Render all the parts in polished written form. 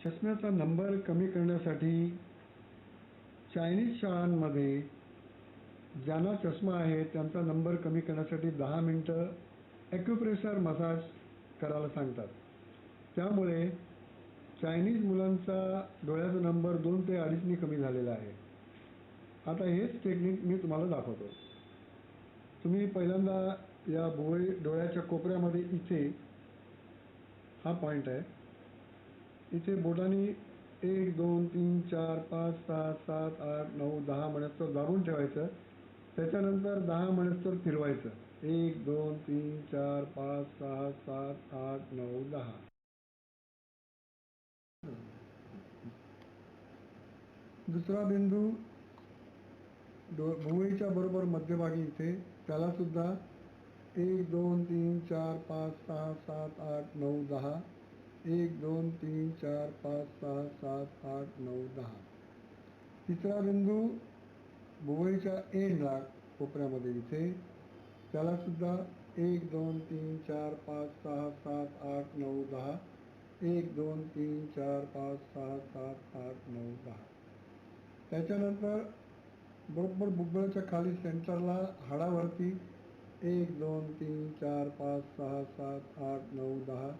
चष्म्याचा number कमी करण्यासाठी Chinese शाळांमध्ये ज्यांना चष्मा आहे त्यांचा नंबर कमी करण्यासाठी 10 मिनिटं ॲक्युप्रेशर मसाज करायला सांगतात. त्यामुळे चायनीज मुलांचा डोळ्याचा नंबर 2 ते 2.5 कमी झालेला आहे. आता हेच टेक्निक मी तुम्हाला दाखवतो. तुम्ही पहिल्यांदा या भुवई डोळ्याच्या कोपऱ्यामध्ये इथे हा पॉईंट आहे. इथे बोटाने 1 2 3 4 5 6 7 8 9 10 म्हणत दाबून ठेवायचं. त्याच्यानंतर 10 म्हणत फिरवायचं. 1 2 3 4 5 6 7 8 9 10. दुसरा बिंदू भुवईच्या बरोबर मध्यभागी इथे, त्याला सुद्धा 1 2 3 4 5 6 7 8 9 10. 1 2 3 4 5 6 7 8 9 10. तिसरा बिंदू भुवईच्या एंडला कोपऱ्यामध्ये इथे, त्याला सुद्धा 1 2 3 4 5 6 7 8 9 10. 1 2 3 4 5 6 7 8 9 10. त्याच्यानंतर बरोबर बुब्बळाच्या खाली सेंटरला हाडावरती 1 2 3 4 5 6 7 8 9 10.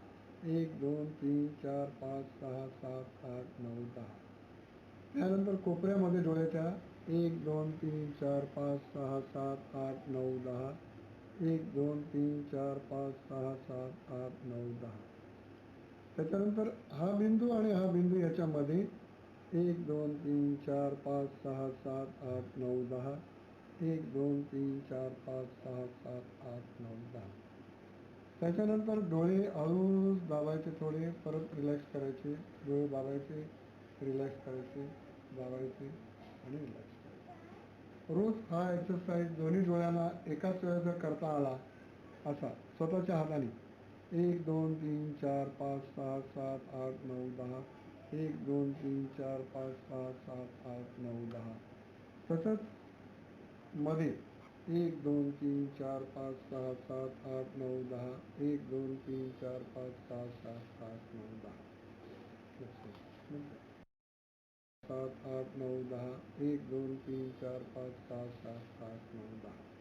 1 2 3 4 5 6 7 8 9 10. त्यानंतर कोपऱ्यामध्ये डोळ्याच्या 1 2 3 4 5 6 7 8 9 10. 1 2 3 4 5 6 7 8 9 10. त्याच्यानंतर हा बिंदू आणि हा बिंदू याच्यामध्ये 1 2 3 4 5 6 7 8 9 10. 1 2 3 4 5 6 7 8 9 10. त्याच्यानंतर डोळे हळूच दाबायचे, थोडे परत रिलॅक्स करायचे. डोळे दाबायचे, रिलॅक्स करायचे, दाबायचे आणि रिलॅक्स करायचे. रोज हा एक्सरसाइज दोन्ही डोळ्यांना एकाच वेळेस जर करता आला असा स्वतःच्या हाताने 1 2 3 4 5 6 7 8 9 10. 1 2 3 4 5 6 7 8 9 10. तसंच मध्ये 1 2 3 4 5 6 7 8 9 10. 1 2 3 4 5 6 7 8 9 10. 7 8 9 10. 1 2 3 4 5 6 7 8 9 10.